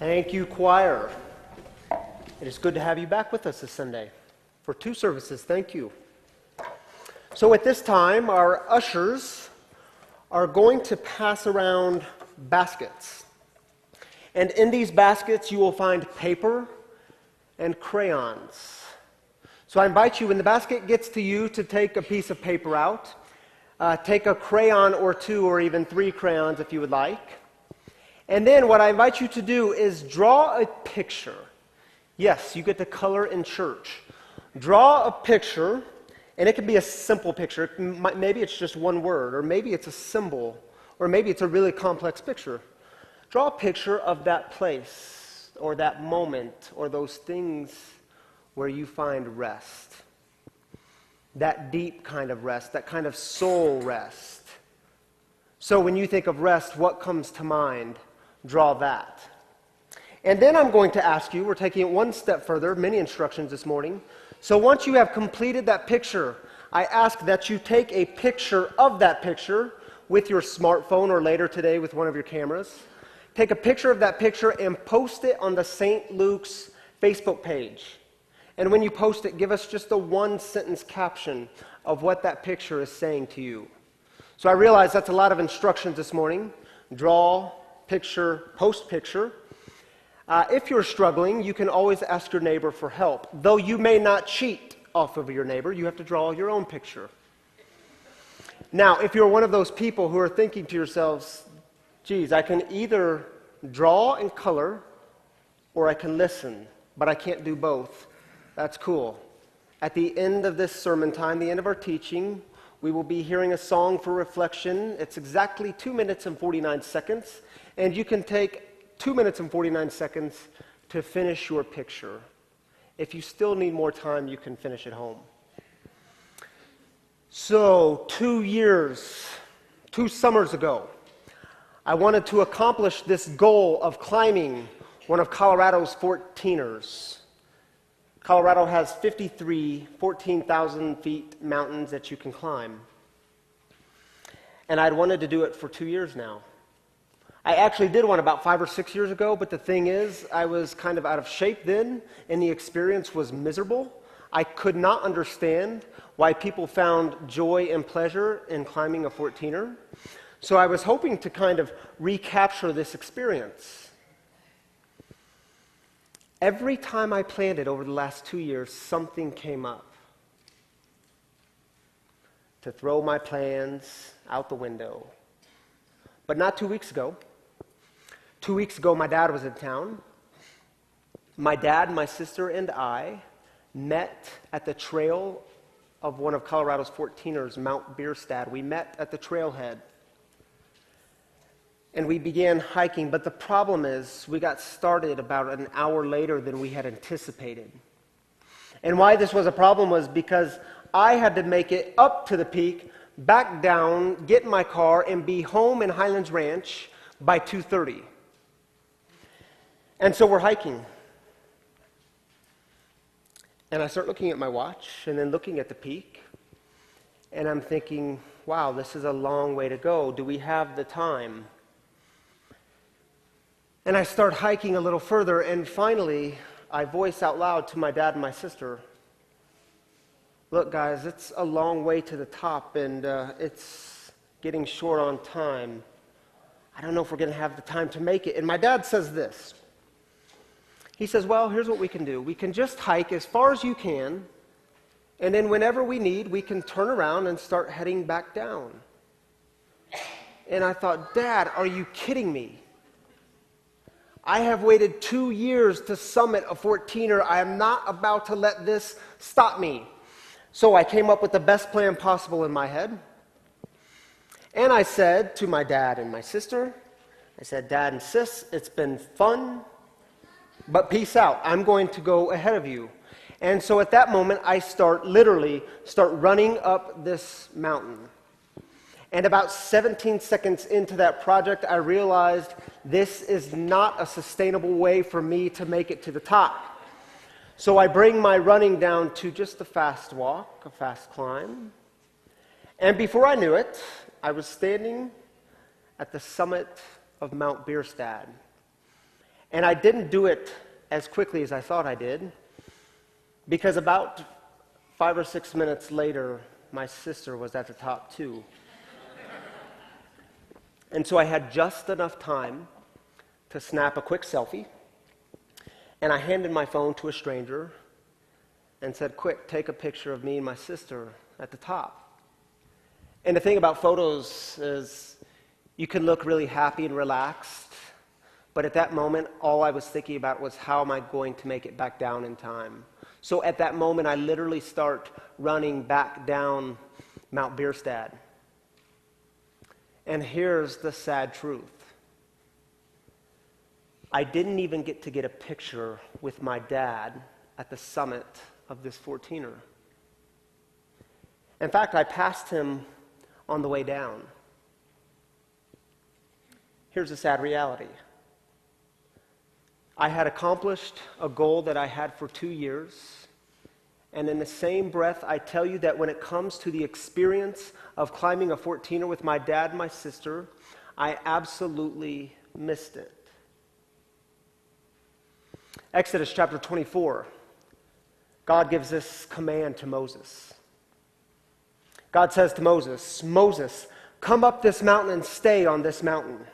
Thank you, choir. It is good to have you back with us this Sunday for 2 services. Thank you. So at this time, our ushers are going to pass around baskets. And in these baskets, you will find paper and crayons. So I invite you, when the basket gets to you, to take a piece of paper out. Take a crayon or 2 or even 3 crayons if you would like. And then what I invite you to do is draw a picture. Yes, you get to color in church. Draw a picture, and it can be a simple picture. Maybe it's just one word, or maybe it's a symbol, or maybe it's a really complex picture. Draw a picture of that place, or that moment, or those things where you find rest. That deep kind of rest, that kind of soul rest. So when you think of rest, what comes to mind? Draw that. And then I'm going to ask you, we're taking it one step further, many instructions this morning. So once you have completed that picture, I ask that you take a picture of that picture with your smartphone, or later today with one of your cameras. Take a picture of that picture and post it on the St. Luke's Facebook page. And when you post it, give us just a 1-sentence caption of what that picture is saying to you. So I realize that's a lot of instructions this morning. Draw, picture, post picture. If you're struggling, you can always ask your neighbor for help. Though you may not cheat off of your neighbor, you have to draw your own picture. Now, if you're one of those people who are thinking to yourselves, geez, I can either draw and color, or I can listen, but I can't do both. That's cool. At the end of this sermon time, the end of our teaching, we will be hearing a song for reflection. It's exactly 2 minutes and 49 seconds, and you can take 2 minutes and 49 seconds to finish your picture. If you still need more time, you can finish at home. So 2 summers ago, I wanted to accomplish this goal of climbing one of Colorado's 14ers. Colorado has 53 14,000 feet mountains that you can climb. And I'd wanted to do it for 2 years now. I actually did one about 5 or 6 years ago, but the thing is, I was kind of out of shape then, and the experience was miserable. I could not understand why people found joy and pleasure in climbing a 14er. So I was hoping to kind of recapture this experience. Every time I planned it over the last 2 years, something came up to throw my plans out the window. But not 2 weeks ago. 2 weeks ago, my dad was in town. My dad, my sister, and I met at the trail of one of Colorado's 14ers, Mount Bierstadt. We met at the trailhead. And we began hiking, but the problem is we got started about an hour later than we had anticipated. And why this was a problem was because I had to make it up to the peak, back down, get in my car, and be home in Highlands Ranch by 2:30. And so we're hiking. And I start looking at my watch and then looking at the peak. And I'm thinking, wow, this is a long way to go. Do we have the time? And I start hiking a little further, and finally, I voice out loud to my dad and my sister, look, guys, it's a long way to the top, and it's getting short on time. I don't know if we're going to have the time to make it. And my dad says this. He says, well, here's what we can do. We can just hike as far as you can, and then whenever we need, we can turn around and start heading back down. And I thought, Dad, are you kidding me? I have waited 2 years to summit a 14er. I am not about to let this stop me. So I came up with the best plan possible in my head. And I said to my dad and my sister, I said, Dad and Sis, it's been fun, but peace out. I'm going to go ahead of you. And so at that moment, I literally start running up this mountain. And about 17 seconds into that project, I realized this is not a sustainable way for me to make it to the top. So I bring my running down to just a fast walk, a fast climb. And before I knew it, I was standing at the summit of Mount Bierstadt. And I didn't do it as quickly as I thought I did, because about 5 or 6 minutes later, my sister was at the top too. And so I had just enough time to snap a quick selfie, and I handed my phone to a stranger and said, "Quick, take a picture of me and my sister at the top." And the thing about photos is you can look really happy and relaxed, but at that moment, all I was thinking about was, how am I going to make it back down in time? So at that moment, I literally start running back down Mount Bierstadt. And here's the sad truth. I didn't even get to get a picture with my dad at the summit of this 14er. In fact, I passed him on the way down. Here's the sad reality. I had accomplished a goal that I had for 2 years, and in the same breath, I tell you that when it comes to the experience of climbing a 14er with my dad and my sister, I absolutely missed it. Exodus chapter 24, God gives this command to Moses. God says to Moses, "Moses, come up this mountain and stay on this mountain."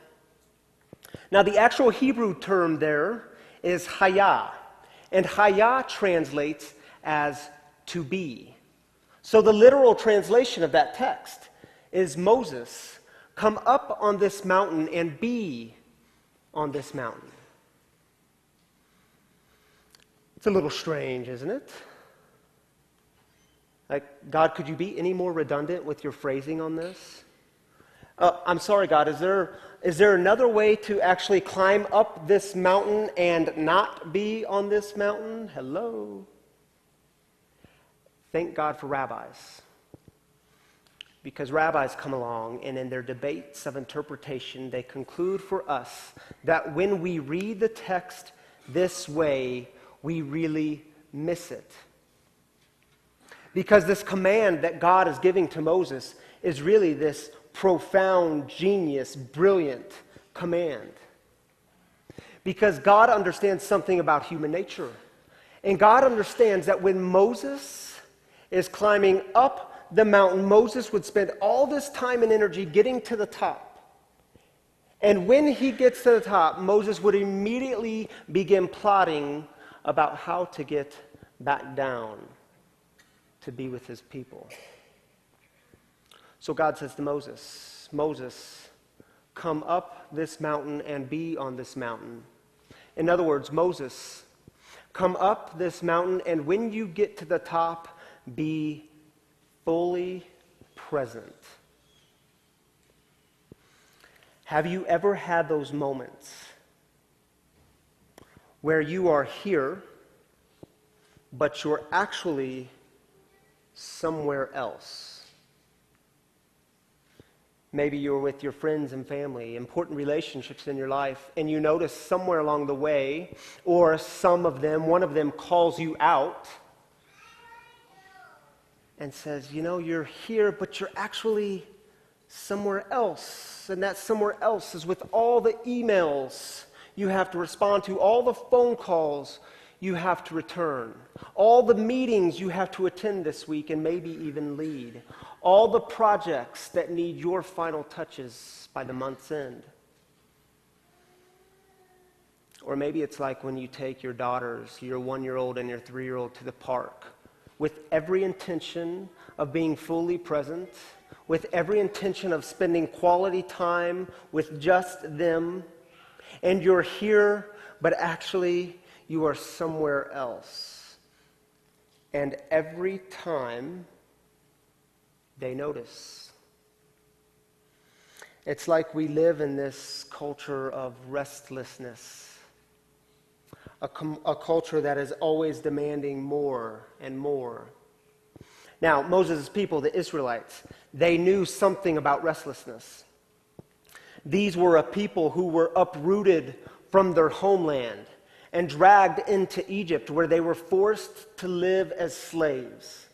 Now, the actual Hebrew term there is hayah, and hayah translates as to be. So the literal translation of that text is, "Moses, come up on this mountain and be on this mountain." It's a little strange, isn't it? Like, God, could you be any more redundant with your phrasing on this? I'm sorry, God, is there another way to actually climb up this mountain and not be on this mountain? Hello? Thank God for rabbis. Because rabbis come along, and in their debates of interpretation, they conclude for us that when we read the text this way, we really miss it. Because this command that God is giving to Moses is really this profound, genius, brilliant command. Because God understands something about human nature. And God understands that when Moses is climbing up the mountain, Moses would spend all this time and energy getting to the top. And when he gets to the top, Moses would immediately begin plotting about how to get back down to be with his people. So God says to Moses, "Moses, come up this mountain and be on this mountain." In other words, Moses, come up this mountain, and when you get to the top, be fully present. Have you ever had those moments where you are here, but you're actually somewhere else? Maybe you're with your friends and family, important relationships in your life, and you notice somewhere along the way, or one of them calls you out and says, you're here, but you're actually somewhere else. And that somewhere else is with all the emails you have to respond to, all the phone calls you have to return, all the meetings you have to attend this week and maybe even lead, all the projects that need your final touches by the month's end. Or maybe it's like when you take your daughters, your 1-year-old and your 3-year-old, to the park with every intention of being fully present, with every intention of spending quality time with just them, and you're here, but actually you are somewhere else. And every time they notice. It's like we live in this culture of restlessness, a culture that is always demanding more and more. Now, Moses' people, the Israelites, they knew something about restlessness. These were a people who were uprooted from their homeland and dragged into Egypt, where they were forced to live as slaves.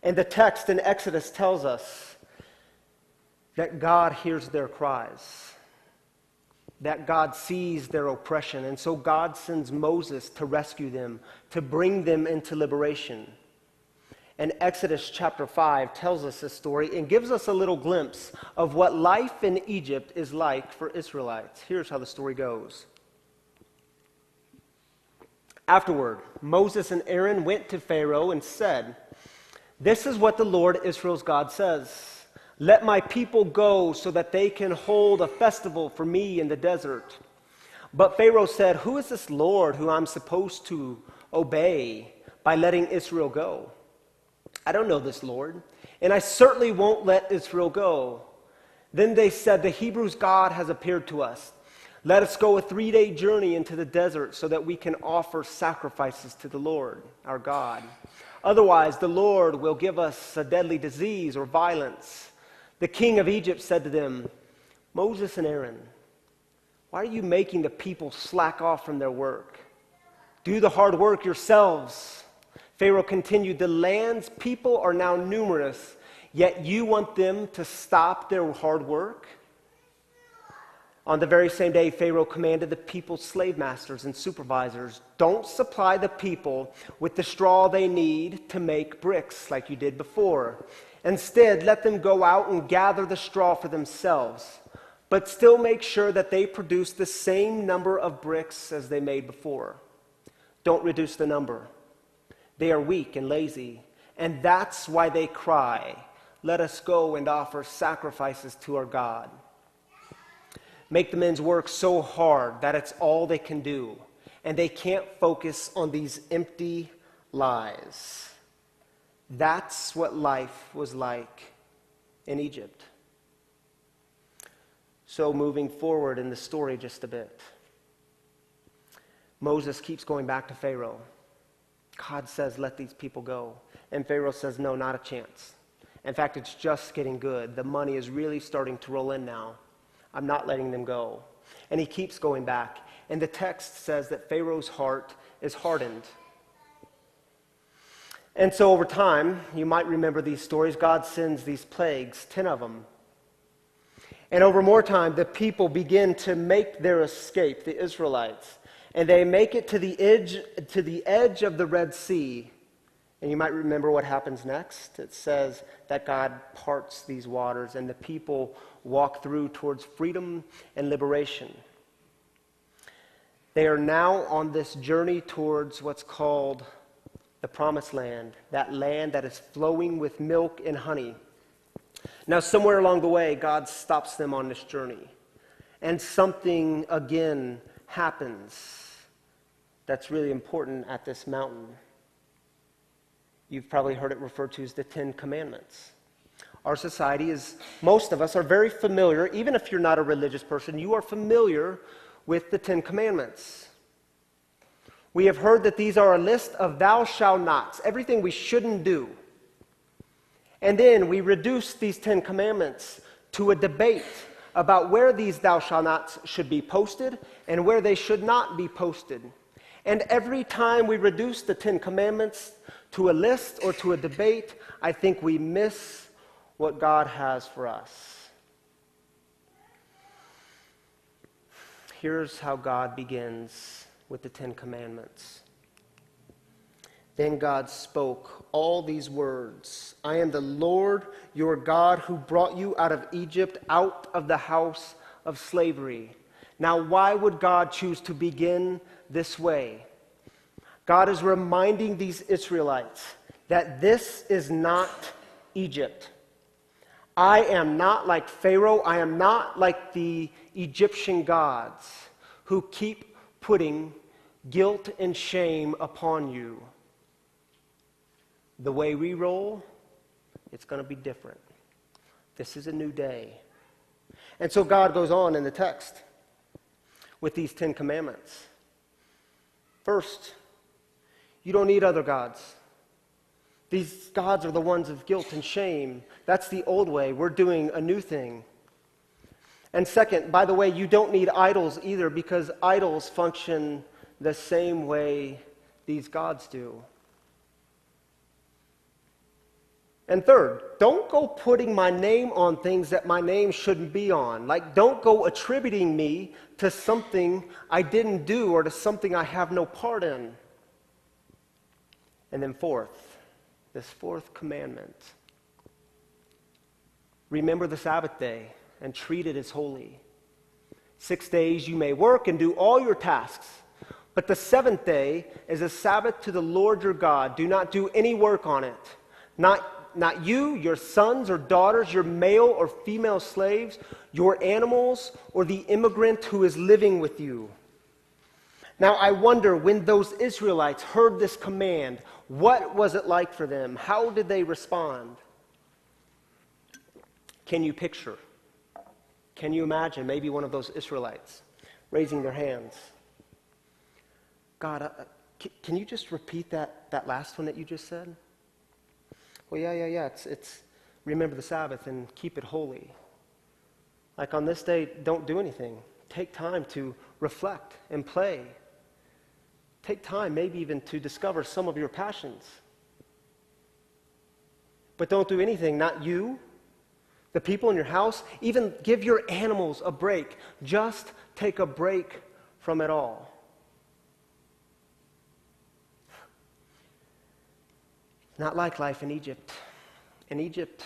And the text in Exodus tells us that God hears their cries. that God sees their oppression. And so God sends Moses to rescue them, to bring them into liberation. And Exodus chapter 5 tells us this story and gives us a little glimpse of what life in Egypt is like for Israelites. Here's how the story goes. Afterward, Moses and Aaron went to Pharaoh and said, "This is what the Lord Israel's God says. Let my people go so that they can hold a festival for me in the desert." But Pharaoh said, "Who is this Lord who I'm supposed to obey by letting Israel go? I don't know this Lord, and I certainly won't let Israel go." Then they said, "The Hebrews' God has appeared to us. Let us go a 3-day journey into the desert so that we can offer sacrifices to the Lord, our God. Otherwise, the Lord will give us a deadly disease or violence." The king of Egypt said to them, "Moses and Aaron, why are you making the people slack off from their work? Do the hard work yourselves." Pharaoh continued, "The land's people are now numerous, yet you want them to stop their hard work?" On the very same day, Pharaoh commanded the people's slave masters and supervisors, "Don't supply the people with the straw they need to make bricks like you did before. Instead, let them go out and gather the straw for themselves, but still make sure that they produce the same number of bricks as they made before. Don't reduce the number. They are weak and lazy, and that's why they cry, 'Let us go and offer sacrifices to our God.' Make the men's work so hard that it's all they can do, and they can't focus on these empty lies." That's what life was like in Egypt. So moving forward in the story just a bit, Moses keeps going back to Pharaoh. God says, "Let these people go." And Pharaoh says, "No, not a chance. In fact, it's just getting good. The money is really starting to roll in now. I'm not letting them go." And he keeps going back. And the text says that Pharaoh's heart is hardened. And so over time, you might remember these stories, God sends these plagues, 10 of them. And over more time, the people begin to make their escape, the Israelites. And they make it to the edge of the Red Sea. And you might remember what happens next. It says that God parts these waters and the people walk through towards freedom and liberation. They are now on this journey towards what's called the Promised Land, that land that is flowing with milk and honey. Now, somewhere along the way, God stops them on this journey. And something again happens that's really important at this mountain. You've probably heard it referred to as the 10 Commandments. Our society most of us are very familiar, even if you're not a religious person, you are familiar with the 10 Commandments. We have heard that these are a list of thou shalt nots, everything we shouldn't do. And then we reduce these 10 Commandments to a debate about where these thou shalt nots should be posted and where they should not be posted. And every time we reduce the 10 Commandments to a list or to a debate, I think we miss what God has for us. Here's how God begins with the 10 Commandments. Then God spoke all these words. "I am the Lord your God who brought you out of Egypt, out of the house of slavery." Now, why would God choose to begin this way? God is reminding these Israelites that this is not Egypt. I am not like Pharaoh. I am not like the Egyptian gods who keep putting guilt and shame upon you. The way we roll, it's going to be different. This is a new day. And so God goes on in the text with these 10 Commandments. First, you don't need other gods. These gods are the ones of guilt and shame. That's the old way. We're doing a new thing. And second, by the way, you don't need idols either, because idols function the same way these gods do. And third, don't go putting my name on things that my name shouldn't be on. Like, don't go attributing me to something I didn't do or to something I have no part in. And then fourth, this fourth commandment. Remember the Sabbath day and treat it as holy. 6 days you may work and do all your tasks, but the seventh day is a Sabbath to the Lord your God. Do not do any work on it. Not you, your sons or daughters, your male or female slaves, your animals, or the immigrant who is living with you. Now I wonder, when those Israelites heard this command, what was it like for them? How did they respond? Can you picture? Can you imagine maybe one of those Israelites raising their hands? God, can you just repeat that last one that you just said? Well, yeah. It's remember the Sabbath and keep it holy. Like on this day, don't do anything. Take time to reflect and play. Take time maybe even to discover some of your passions. But don't do anything, not you, the people in your house, even give your animals a break. Just take a break from it all. Not like life in Egypt. In Egypt,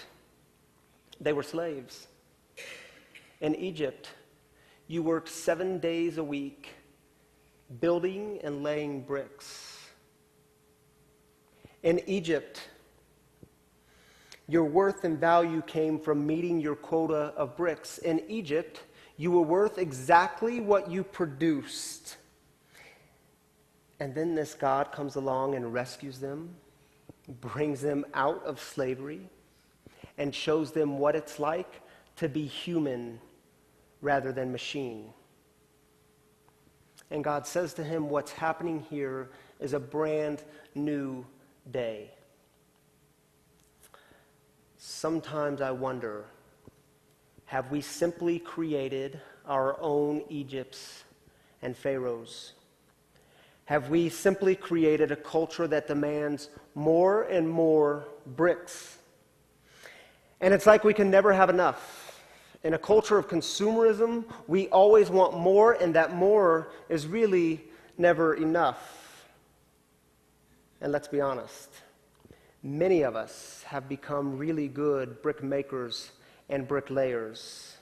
they were slaves. In Egypt, you worked 7 days a week building and laying bricks. In Egypt, your worth and value came from meeting your quota of bricks. In Egypt, you were worth exactly what you produced. And then this God comes along and rescues them, brings them out of slavery, and shows them what it's like to be human rather than machine. And God says to him, what's happening here is a brand new day. Sometimes I wonder, have we simply created our own Egypts and Pharaohs? Have we simply created a culture that demands more and more bricks? And it's like we can never have enough. In a culture of consumerism, we always want more, and that more is really never enough. And let's be honest, many of us have become really good brick makers and bricklayers.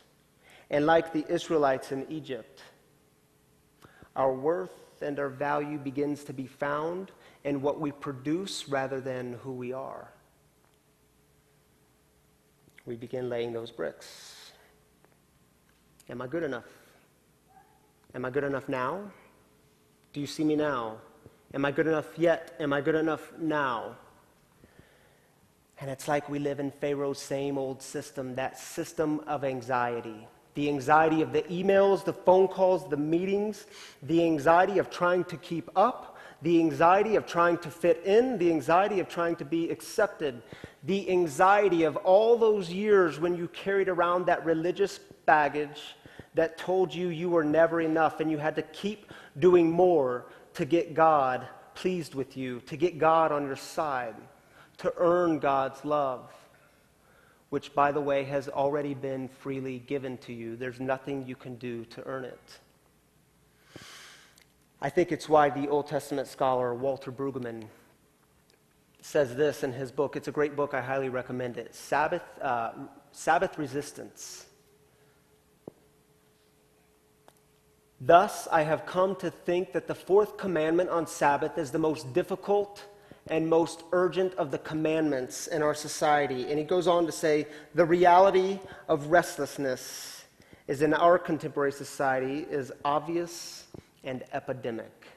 And like the Israelites in Egypt, our worth and our value begins to be found in what we produce rather than who we are. We begin laying those bricks. Am I good enough? Am I good enough now? Do you see me now? Am I good enough yet? Am I good enough now? And it's like we live in Pharaoh's same old system, that system of anxiety. The anxiety of the emails, the phone calls, the meetings, the anxiety of trying to keep up, the anxiety of trying to fit in, the anxiety of trying to be accepted, the anxiety of all those years when you carried around that religious baggage that told you you were never enough and you had to keep doing more to get God pleased with you, to get God on your side, to earn God's love, which, by the way, has already been freely given to you. There's nothing you can do to earn it. I think it's why the Old Testament scholar Walter Brueggemann says this in his book. It's a great book. I highly recommend it. Sabbath Resistance. Thus, I have come to think that the fourth commandment on Sabbath is the most difficult and most urgent of the commandments in our society. And he goes on to say, the reality of restlessness is in our contemporary society is obvious and epidemic.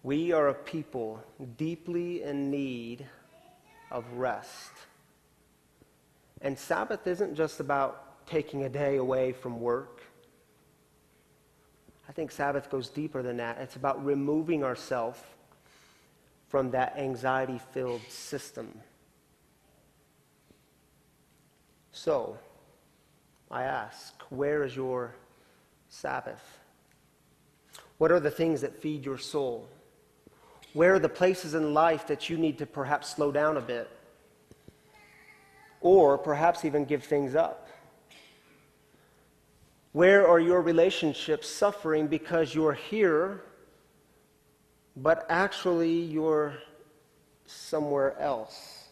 We are a people deeply in need of rest. And Sabbath isn't just about taking a day away from work. I think Sabbath goes deeper than that. It's about removing ourselves from that anxiety-filled system. So, I ask, where is your Sabbath? What are the things that feed your soul? Where are the places in life that you need to perhaps slow down a bit? Or perhaps even give things up? Where are your relationships suffering because you're here, but actually you're somewhere else?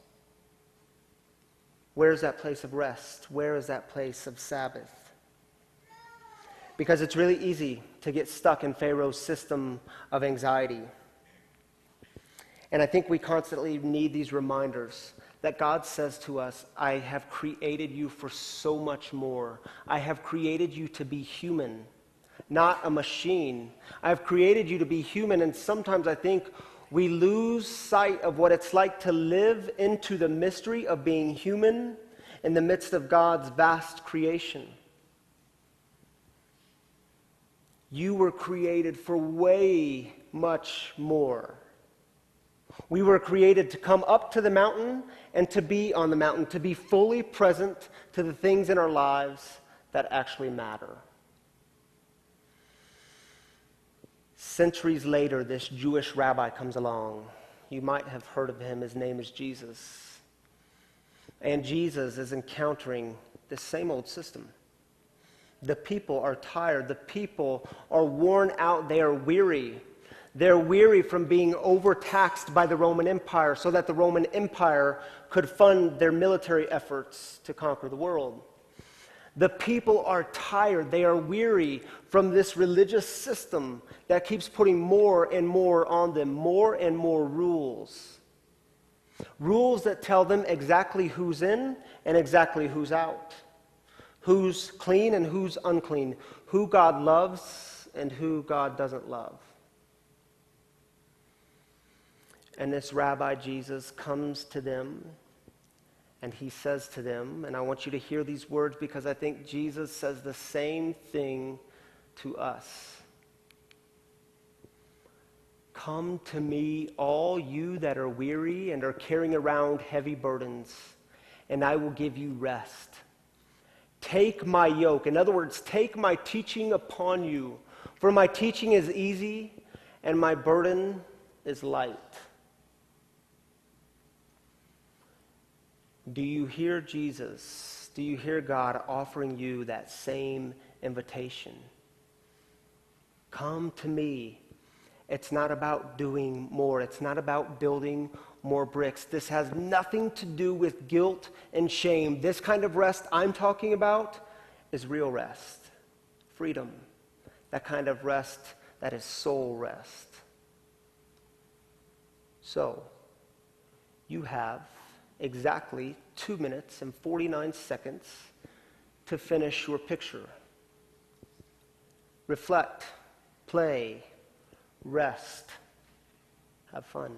Where's that place of rest? Where is that place of Sabbath? Because it's really easy to get stuck in Pharaoh's system of anxiety. And I think we constantly need these reminders that God says to us, I have created you for so much more. I have created you to be human, not a machine. I have created you to be human, and sometimes I think we lose sight of what it's like to live into the mystery of being human in the midst of God's vast creation. You were created for way much more. We were created to come up to the mountain and to be on the mountain, to be fully present to the things in our lives that actually matter. Centuries later, this Jewish rabbi comes along. You might have heard of him. His name is Jesus. And Jesus is encountering the same old system. The people are tired. The people are worn out. They are weary. They're weary from being overtaxed by the Roman Empire so that the Roman Empire could fund their military efforts to conquer the world. The people are tired. They are weary from this religious system that keeps putting more and more on them, more and more rules. Rules that tell them exactly who's in and exactly who's out, who's clean and who's unclean, who God loves and who God doesn't love. And this Rabbi Jesus comes to them and he says to them, and I want you to hear these words because I think Jesus says the same thing to us. Come to me, all you that are weary and are carrying around heavy burdens, and I will give you rest. Take my yoke. In other words, take my teaching upon you, for my teaching is easy and my burden is light. Do you hear Jesus? Do you hear God offering you that same invitation? Come to me. It's not about doing more. It's not about building more bricks. This has nothing to do with guilt and shame. This kind of rest I'm talking about is real rest, freedom, that kind of rest that is soul rest. So, you have exactly 2 minutes and 49 seconds to finish your picture. Reflect, play, rest, have fun.